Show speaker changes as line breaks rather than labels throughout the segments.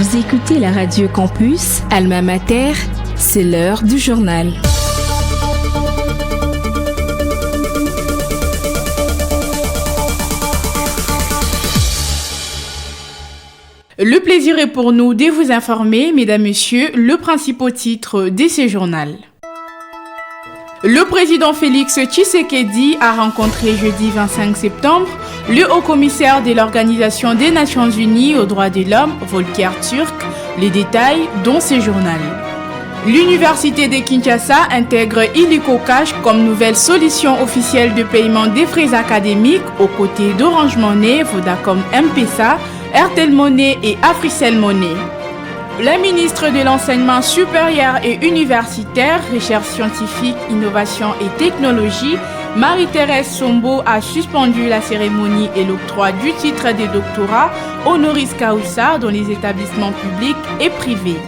Vous écoutez la radio Campus, Alma Mater, c'est l'heure du journal.
Le plaisir est pour nous de vous informer, mesdames, messieurs, le principal titre de ce journal. Le président Félix Tshisekedi a rencontré jeudi 25 septembre le haut-commissaire de l'Organisation des Nations Unies aux droits de l'homme, Volker Türk. Les détails dans ce journal. L'Université de Kinshasa intègre Illico Cash comme nouvelle solution officielle de paiement des frais académiques aux côtés d'Orange Money, Vodacom M-Pesa, Airtel Money et Africell Money. La ministre de l'Enseignement supérieur et universitaire, Recherche scientifique, innovation et technologie, Marie-Thérèse Sombo, a suspendu la cérémonie et l'octroi du titre de doctorat honoris causa dans les établissements publics et privés.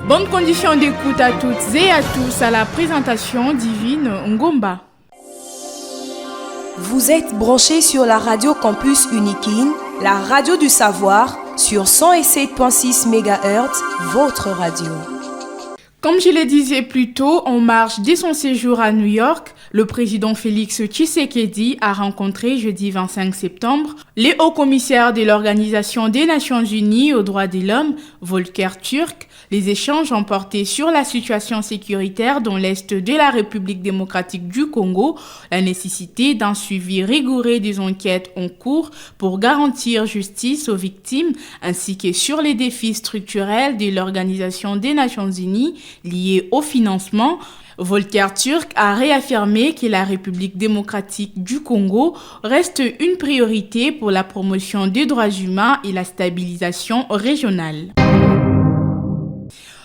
Bonnes conditions d'écoute à toutes et à tous à la présentation Divine Ngomba.
Vous êtes branchés sur la radio Campus Unikin, la radio du savoir, sur 107.6 MHz, votre radio.
Comme je le disais plus tôt, en marge de son séjour à New York, le président Félix Tshisekedi a rencontré jeudi 25 septembre les hauts-commissaires de l'Organisation des Nations Unies aux droits de l'homme, Volker Türk. Les échanges ont porté sur la situation sécuritaire dans l'est de la République démocratique du Congo, la nécessité d'un suivi rigoureux des enquêtes en cours pour garantir justice aux victimes, ainsi que sur les défis structurels de l'Organisation des Nations Unies liés au financement. Volker Türk a réaffirmé que la République démocratique du Congo reste une priorité pour la promotion des droits humains et la stabilisation régionale.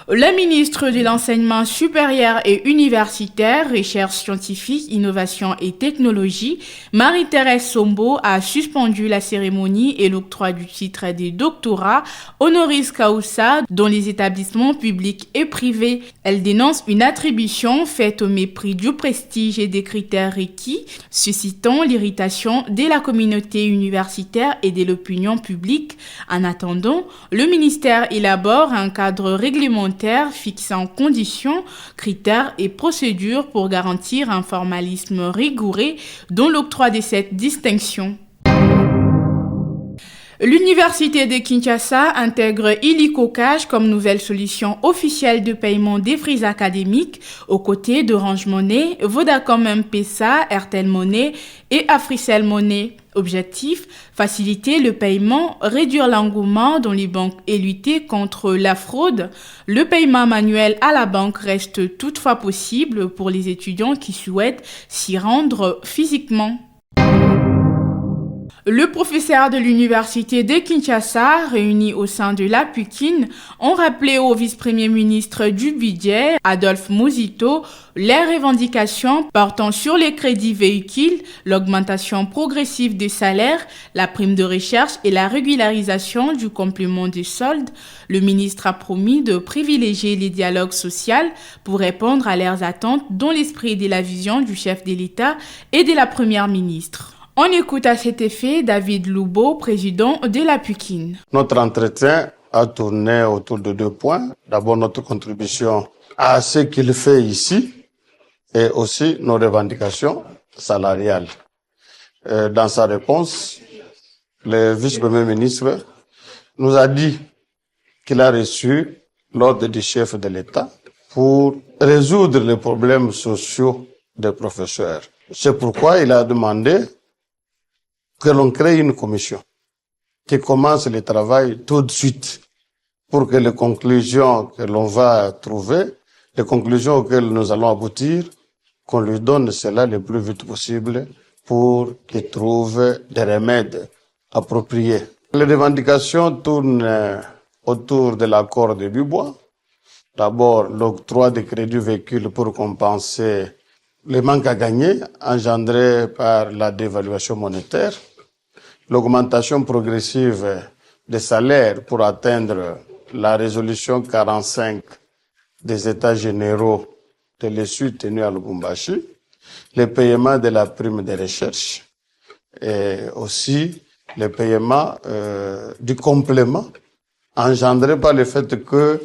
La ministre de l'Enseignement supérieur et universitaire, Recherche scientifique, innovation et technologie, Marie-Thérèse Sombo, a suspendu la cérémonie et l'octroi du titre de doctorat honoris causa dans les établissements publics et privés. Elle dénonce une attribution faite au mépris du prestige et des critères requis, suscitant l'irritation de la communauté universitaire et de l'opinion publique. En attendant, le ministère élabore un cadre réglementaire fixant conditions, critères et procédures pour garantir un formalisme rigoureux dans l'octroi de cette distinction. L'Université de Kinshasa intègre Illico Cash comme nouvelle solution officielle de paiement des frais académiques aux côtés d'Orange Money, Vodacom M-Pesa, Airtel Money et Africell Money. Objectif, faciliter le paiement, réduire l'engouement dans les banques et lutter contre la fraude. Le paiement manuel à la banque reste toutefois possible pour les étudiants qui souhaitent s'y rendre physiquement. Le professeur de l'Université de Kinshasa, réuni au sein de l'APUKIN, ont rappelé au vice-premier ministre du budget, Adolphe Muzito, les revendications portant sur les crédits véhicules, l'augmentation progressive des salaires, la prime de recherche et la régularisation du complément des soldes. Le ministre a promis de privilégier les dialogues sociaux pour répondre à leurs attentes dans l'esprit de la vision du chef de l'État et de la première ministre. On écoute à cet effet David Loubo, président de l'APUKIN.
Notre entretien a tourné autour de 2 points. D'abord, notre contribution à ce qu'il fait ici et aussi nos revendications salariales. Dans sa réponse, le vice-premier ministre nous a dit qu'il a reçu l'ordre du chef de l'État pour résoudre les problèmes sociaux des professeurs. C'est pourquoi il a demandé que l'on crée une commission qui commence le travail tout de suite pour que les conclusions que l'on va trouver, les conclusions auxquelles nous allons aboutir, qu'on lui donne cela le plus vite possible pour qu'il trouve des remèdes appropriés. Les revendications tournent autour de l'accord de Dubois. D'abord, l'octroi de crédits véhicules pour compenser les manques à gagner engendrés par la dévaluation monétaire, l'augmentation progressive des salaires pour atteindre la résolution 45 des États généraux de l'issue tenue à Lubumbashi, le paiement de la prime de recherche et aussi le paiement du complément engendré par le fait que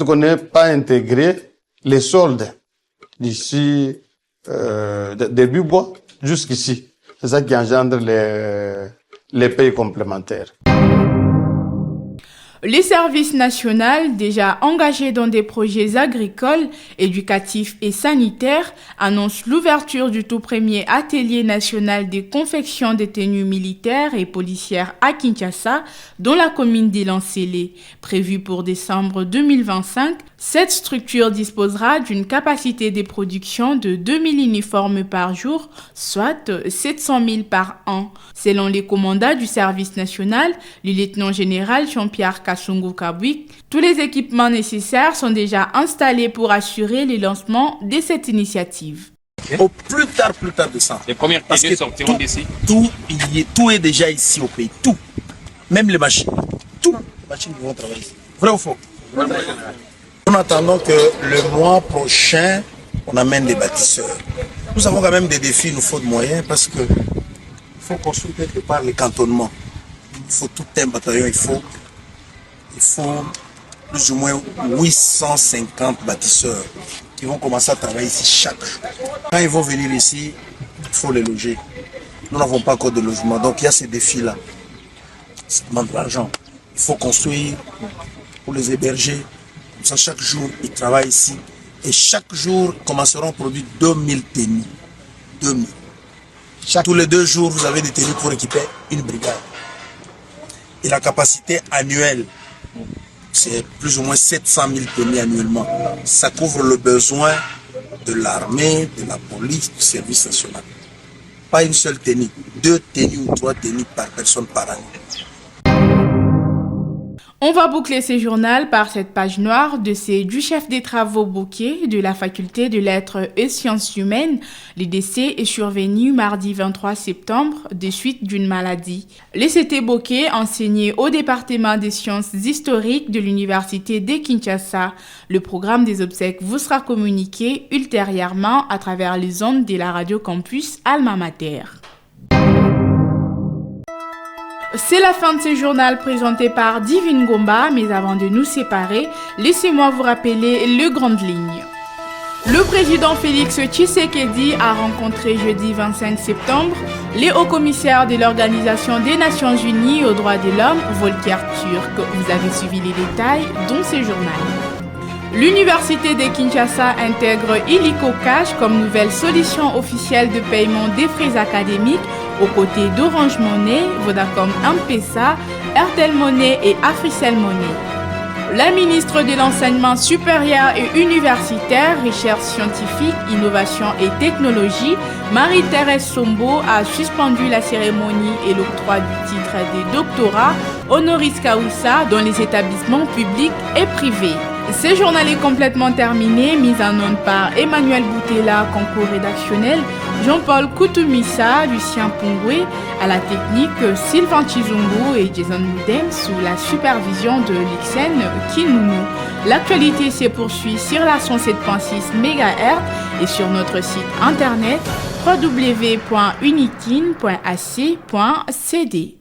qu'on n'ait pas intégré les soldes d'ici début mois jusqu'ici. C'est ça qui engendre les pays complémentaires.
Les services nationaux, déjà engagés dans des projets agricoles, éducatifs et sanitaires, annoncent l'ouverture du tout premier atelier national des confections des tenues militaires et policières à Kinshasa, dans la commune d'Ilancélé. Prévu pour décembre 2025, cette structure disposera d'une capacité de production de 2000 uniformes par jour, soit 700 000 par an. Selon les commandants du service national, le lieutenant-général Jean-Pierre Kassungu Kabwik, tous les équipements nécessaires sont déjà installés pour assurer le lancement de cette initiative.
Au plus tard de ça.
Les premières tenues sortiront d'ici.
Tout est déjà ici au pays. Tout. Même les machines. Tout. Les machines qui vont travailler ici. Vrai ou faux? Nous attendons que le mois prochain, on amène des bâtisseurs. Nous avons quand même des défis, il nous faut de moyens parce que il faut construire quelque part les cantonnements. Il faut tout un bataillon, il faut plus ou moins 850 bâtisseurs qui vont commencer à travailler ici chaque jour. Quand ils vont venir ici, il faut les loger. Nous n'avons pas encore de logement, donc il y a ces défis-là. Ça demande de l'argent. Il faut construire pour les héberger. Comme ça, chaque jour, ils travaillent ici. Et chaque jour, commenceront à produire 2000 tenues. 2000. Tous les 2 jours, vous avez des tenues pour équiper une brigade. Et la capacité annuelle, c'est plus ou moins 700 000 tenues annuellement. Ça couvre le besoin de l'armée, de la police, du service national. Pas une seule tenue, 2 tenues ou 3 tenues par personne par année.
On va boucler ce journal par cette page noire du chef des travaux Bouquet de la faculté de lettres et sciences humaines. Le décès est survenu mardi 23 septembre de suite d'une maladie. Le CT Bouquet enseignait au département des sciences historiques de l'université de Kinshasa. Le programme des obsèques vous sera communiqué ultérieurement à travers les ondes de la radio campus Alma Mater. C'est la fin de ce journal présenté par Divine Gomba, mais avant de nous séparer, laissez-moi vous rappeler les grandes lignes. Le président Félix Tshisekedi a rencontré jeudi 25 septembre les hauts commissaires de l'Organisation des Nations Unies aux droits de l'homme, Volker Turk. Vous avez suivi les détails dans ce journal. L'université de Kinshasa intègre Illico Cash comme nouvelle solution officielle de paiement des frais académiques aux côtés d'Orange Money, Vodacom M-Pesa, Airtel Money et Africell Money. La ministre de l'Enseignement supérieur et universitaire, Recherche scientifique, innovation et technologie, Marie-Thérèse Sombo, a suspendu la cérémonie et l'octroi du titre de doctorat honoris causa dans les établissements publics et privés. Ce journal est complètement terminé, mis en onde par Emmanuel Boutella, concours rédactionnel, Jean-Paul Koutoumissa, Lucien Pongoué, à la technique Sylvain Chizungu et Jason Moudem sous la supervision de Lixen Kinounou. L'actualité se poursuit sur la 107.6 MHz et sur notre site internet www.unikin.ac.cd.